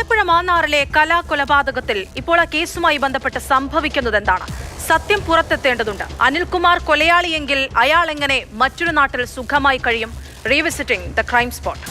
ആലപ്പുഴ മാന്നാറിലെ കലാകൊലപാതകത്തിൽ ഇപ്പോൾ ആ കേസുമായി ബന്ധപ്പെട്ട് സംഭവിക്കുന്നതെന്താണ്? സത്യം പുറത്തെത്തേണ്ടതുണ്ട്. അനിൽകുമാർ കൊലയാളിയെങ്കിൽ അയാൾ എങ്ങനെ മറ്റൊരു നാട്ടിൽ സുഖമായി കഴിയും? Revisiting the crime spot.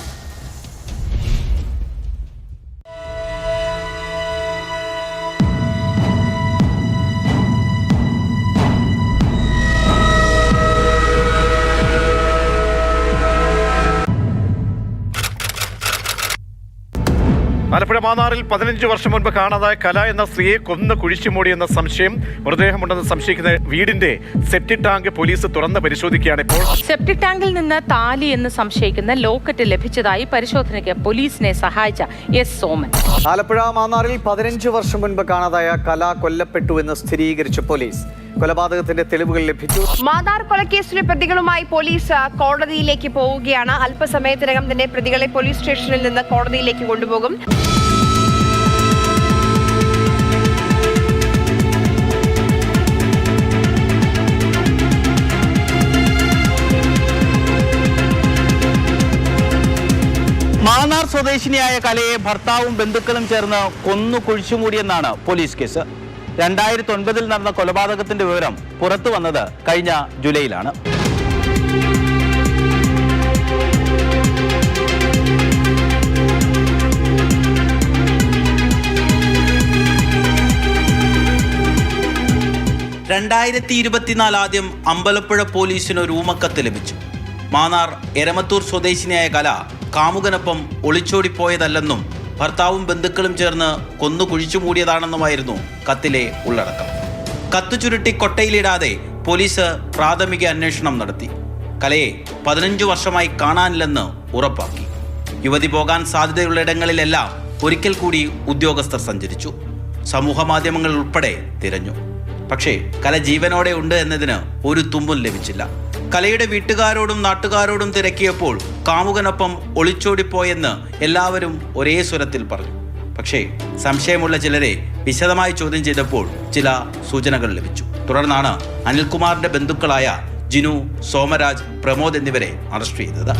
Alappuzha മാന്നാറിൽ 15 വർഷം മുൻപ് കാണാതായ കല എന്ന സ്ത്രീയെ കൊന്ന് കുഴിച്ചുമൂടിയെന്ന സംശയം മൃതദേഹമുണ്ടെന്ന് സംശയിക്കുന്ന വീടിന്റെ സെപ്റ്റിക് ടാങ്ക് പോലീസ് തുറന്ന് പരിശോധിക്കുകയാണ് ഇപ്പോൾ. സെപ്റ്റിക് ടാങ്കിൽ നിന്ന് താലി എന്ന് സംശയിക്കുന്ന ലോക്കറ്റ് ലഭിച്ചതായി പരിശോധനയ്ക്ക് പോലീസിനെ സഹായിച്ച എസ് സോമൻ. ആലപ്പുഴ മാന്നാറിൽ 15 വർഷം മുൻപ് കാണാതായ കല കൊല്ലപ്പെട്ടു എന്ന് സ്ഥിരീകരിച്ച പോലീസ്. കൊലപാതകത്തിന്റെ തെളിവുകൾ ലഭിച്ചു. മാന്നാർ കൊലക്കേസിലെ പ്രതികളുമായി പോലീസ് കോടതിയിലേക്ക് പോവുകയാണ്. അല്പസമയത്തിനകം തന്നെ പ്രതികളെ പോലീസ് സ്റ്റേഷനിൽ നിന്ന് കോടതിയിലേക്ക് കൊണ്ടുപോകും. മാന്നാർ സ്വദേശിനിയായ കലയെ ഭർത്താവും ബന്ധുക്കളും ചേർന്ന് കൊന്നു കുഴിച്ചുമൂടിയെന്നാണ് പോലീസ് കേസ്. 2009 നടന്ന കൊലപാതകത്തിന്റെ വിവരം പുറത്തു വന്നത് കഴിഞ്ഞ ജൂലൈയിലാണ്. ആദ്യം അമ്പലപ്പുഴ പോലീസിന് ഒരു ഊമക്കത്ത് ലഭിച്ചു. മാന്നാർ എരമത്തൂർ സ്വദേശിനിയായ കല കാമുകനൊപ്പം ഒളിച്ചോടിപ്പോയതല്ലെന്നും ഭർത്താവും ബന്ധുക്കളും ചേർന്ന് കൊന്നു കുഴിച്ചുമൂടിയതാണെന്നുമായിരുന്നു കത്തിലെ ഉള്ളടക്കം. കത്ത് ചുരുട്ടി കൊട്ടയിലിടാതെ പോലീസ് പ്രാഥമിക അന്വേഷണം നടത്തി. കലയെ 15 വർഷമായി കാണാനില്ലെന്ന് ഉറപ്പാക്കി. യുവതി പോകാൻ സാധ്യതയുള്ള ഇടങ്ങളിലെല്ലാം ഒരിക്കൽ കൂടി ഉദ്യോഗസ്ഥർ സഞ്ചരിച്ചു. സമൂഹ മാധ്യമങ്ങൾ ഉൾപ്പെടെ തിരഞ്ഞു. പക്ഷേ കല ജീവനോടെ ഉണ്ട് എന്നതിന് ഒരു തുമ്പും ലഭിച്ചില്ല. കലയുടെ വീട്ടുകാരോടും നാട്ടുകാരോടും തിരക്കിയപ്പോൾ കാമുകനൊപ്പം ഒളിച്ചോടിപ്പോയെന്ന് എല്ലാവരും ഒരേ സ്വരത്തിൽ പറഞ്ഞു. പക്ഷേ സംശയമുള്ള ചിലരെ വിശദമായി ചോദ്യം ചെയ്തപ്പോൾ ചില സൂചനകൾ ലഭിച്ചു. തുടർന്നാണ് അനിൽകുമാറിന്റെ ബന്ധുക്കളായ ജിനു, സോമരാജ്, പ്രമോദ് എന്നിവരെ അറസ്റ്റ് ചെയ്തത്.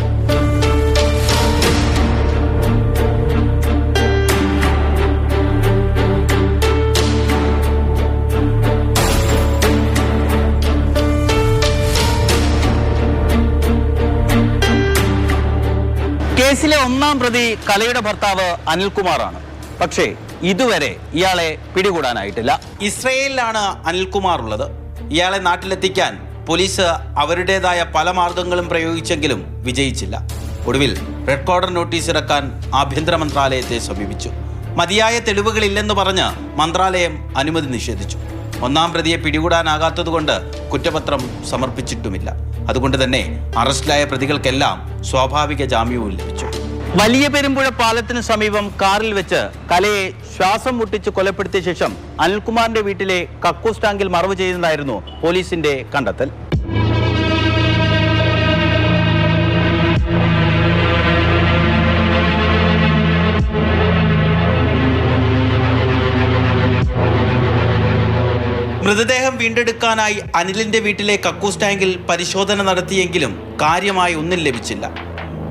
കേസിലെ ഒന്നാം പ്രതി കലയുടെ ഭർത്താവ് അനിൽകുമാറാണ്. പക്ഷേ ഇതുവരെ ഇയാളെ പിടികൂടാനായിട്ടില്ല. ഇസ്രയേലിലാണ് അനിൽകുമാർ ഉള്ളത്. ഇയാളെ നാട്ടിലെത്തിക്കാൻ പോലീസ് അവരുടേതായ പല മാർഗങ്ങളും പ്രയോഗിച്ചെങ്കിലും വിജയിച്ചില്ല. ഒടുവിൽ റെഡ് കോർണർ നോട്ടീസ് ഇറക്കാൻ ആഭ്യന്തര മന്ത്രാലയത്തെ സമീപിച്ചു. മതിയായ തെളിവുകളില്ലെന്ന് പറഞ്ഞ് മന്ത്രാലയം അനുമതി നിഷേധിച്ചു. ഒന്നാം പ്രതിയെ പിടികൂടാനാകാത്തതുകൊണ്ട് കുറ്റപത്രം സമർപ്പിച്ചിട്ടുമില്ല. അതുകൊണ്ട് തന്നെ അറസ്റ്റിലായ പ്രതികൾക്കെല്ലാം സ്വാഭാവിക ജാമ്യവും ലഭിച്ചു. വലിയ പെരുമ്പുഴ പാലത്തിന് സമീപം കാറിൽ വെച്ച് കലയെ ശ്വാസം മുട്ടിച്ച് കൊലപ്പെടുത്തിയ ശേഷം അനിൽകുമാറിന്റെ വീട്ടിലെ കക്കൂസ് ടാങ്കിൽ മറവ് ചെയ്യുന്നതായിരുന്നു പോലീസിന്റെ കണ്ടെത്തൽ. മൃതദേഹം വീണ്ടെടുക്കാനായി അനിലിന്റെ വീട്ടിലെ കക്കൂസ് ടാങ്കിൽ പരിശോധന നടത്തിയെങ്കിലും കാര്യമായി ഒന്നും ലഭിച്ചില്ല.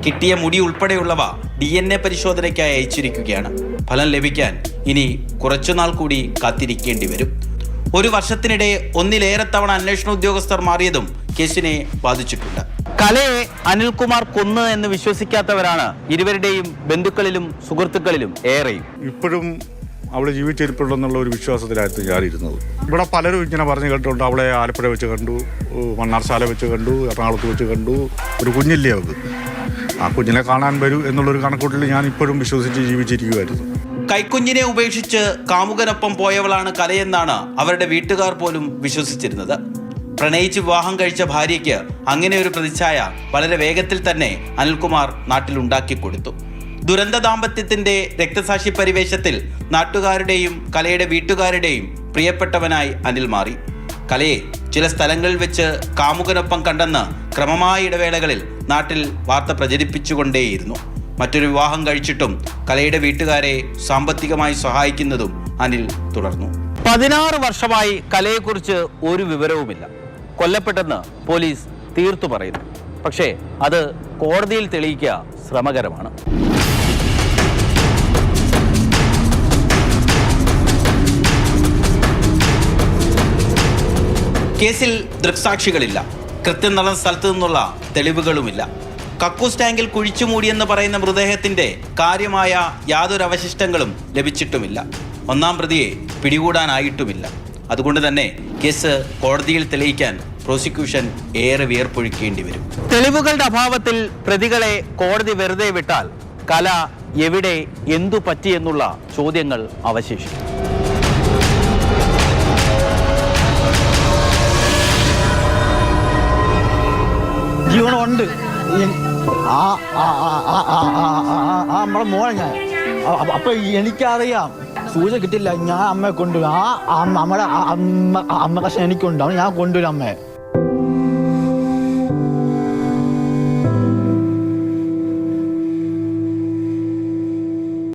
കിട്ടിയ മുടി ഉൾപ്പെടെയുള്ളവ DNA പരിശോധനയ്ക്കായി അയച്ചിരിക്കുകയാണ്. ഫലം ലഭിക്കാൻ ഇനി കുറച്ചുനാൾ കൂടി കാത്തിരിക്കേണ്ടി വരും. ഒരു വർഷത്തിനിടെ ഒന്നിലേറെ തവണ അന്വേഷണ ഉദ്യോഗസ്ഥർ മാറിയതും കേസിനെ ബാധിച്ചിട്ടുണ്ട്. കലയെ അനിൽകുമാർ കൊന്നു എന്ന് വിശ്വസിക്കാത്തവരാണ് ഇരുവരുടെയും ബന്ധുക്കളിലും സുഹൃത്തുക്കളിലും ഏറെയും. ഇപ്പോഴും അവൾ ജീവിച്ചിരിപ്പുണ്ടെന്നുള്ള ഒരു വിശ്വാസത്തിലായിരുന്നു ഞാനിരുന്നത്. ഇവിടെ പലരും ഇങ്ങനെ പറഞ്ഞു കേട്ടിട്ടുണ്ട്. അവളെ ആലപ്പുഴ വെച്ച് കണ്ടു, മണ്ണാർശാല വെച്ച് കണ്ടു, എറണാകുളത്ത് വെച്ച് കണ്ടു. ഒരു കുഞ്ഞില്ലേ അവൾക്ക്, ആ കുഞ്ഞിനെ കാണാൻ വരൂ എന്നുള്ളൊരു കണക്കൂട്ടിൽ ഞാൻ ഇപ്പോഴും വിശ്വസിച്ച് ജീവിച്ചിരിക്കുമായിരുന്നു. കൈക്കുഞ്ഞിനെ ഉപേക്ഷിച്ച് കാമുകനൊപ്പം പോയവളാണ് കലയെന്നാണ് അവരുടെ വീട്ടുകാർ പോലും വിശ്വസിച്ചിരുന്നത്. പ്രണയിച്ച് വിവാഹം കഴിച്ച ഭാര്യയ്ക്ക് അങ്ങനെ ഒരു പ്രതിച്ഛായ വളരെ വേഗത്തിൽ തന്നെ അനിൽകുമാർ നാട്ടിലുണ്ടാക്കി കൊടുത്തു. ദുരന്ത ദാമ്പത്യത്തിന്റെ രക്തസാക്ഷി പരിവേഷത്തിൽ നാട്ടുകാരുടെയും കലയുടെ വീട്ടുകാരുടെയും പ്രിയപ്പെട്ടവനായി അനിൽ മാറി. കലയെ ചില സ്ഥലങ്ങളിൽ വെച്ച് കാമുകനൊപ്പം കണ്ടെന്ന് ക്രമമായ ഇടവേളകളിൽ നാട്ടിൽ വാർത്ത പ്രചരിപ്പിച്ചുകൊണ്ടേയിരുന്നു. മറ്റൊരു വിവാഹം കഴിച്ചിട്ടും കലയുടെ വീട്ടുകാരെ സാമ്പത്തികമായി സഹായിക്കുന്നതും അനിൽ തുടർന്നു. 16 വർഷമായി കലയെക്കുറിച്ച് ഒരു വിവരവുമില്ല. കൊല്ലപ്പെട്ടെന്ന് പോലീസ് തീർത്തു പറയുന്നു. പക്ഷേ അത് കോടതിയിൽ തെളിയിക്കുക ശ്രമകരമാണ്. കേസിൽ ദൃക്സാക്ഷികളില്ല. കൃത്യം നടന്ന സ്ഥലത്തു നിന്നുള്ള തെളിവുകളുമില്ല. കക്കൂസ് ടാങ്കിൽ കുഴിച്ചുമൂടിയെന്ന് പറയുന്ന മൃതദേഹത്തിന്റെ കാര്യമായ യാതൊരു അവശിഷ്ടങ്ങളും ലഭിച്ചിട്ടുമില്ല. ഒന്നാം പ്രതിയെ പിടികൂടാനായിട്ടുമില്ല. അതുകൊണ്ട് തന്നെ കേസ് കോടതിയിൽ തെളിയിക്കാൻ പ്രോസിക്യൂഷൻ ഏറെ വിയർപ്പൊഴുക്കേണ്ടി വരും. തെളിവുകളുടെ അഭാവത്തിൽ പ്രതികളെ കോടതി വെറുതെ വിട്ടാൽ കല എവിടെ എന്തു പറ്റിയെന്നുള്ള ചോദ്യങ്ങൾ അവശേഷിക്കും. ജീവനുണ്ട്. നമ്മളെ മോളെ ഞാൻ അപ്പൊ എനിക്കറിയാം സൂചന കിട്ടില്ല. ഞാൻ അമ്മയെ കൊണ്ടുവരും. നമ്മുടെ അമ്മ കഷ്ണം എനിക്കുണ്ട്. ഞാൻ കൊണ്ടുവരും അമ്മയെ.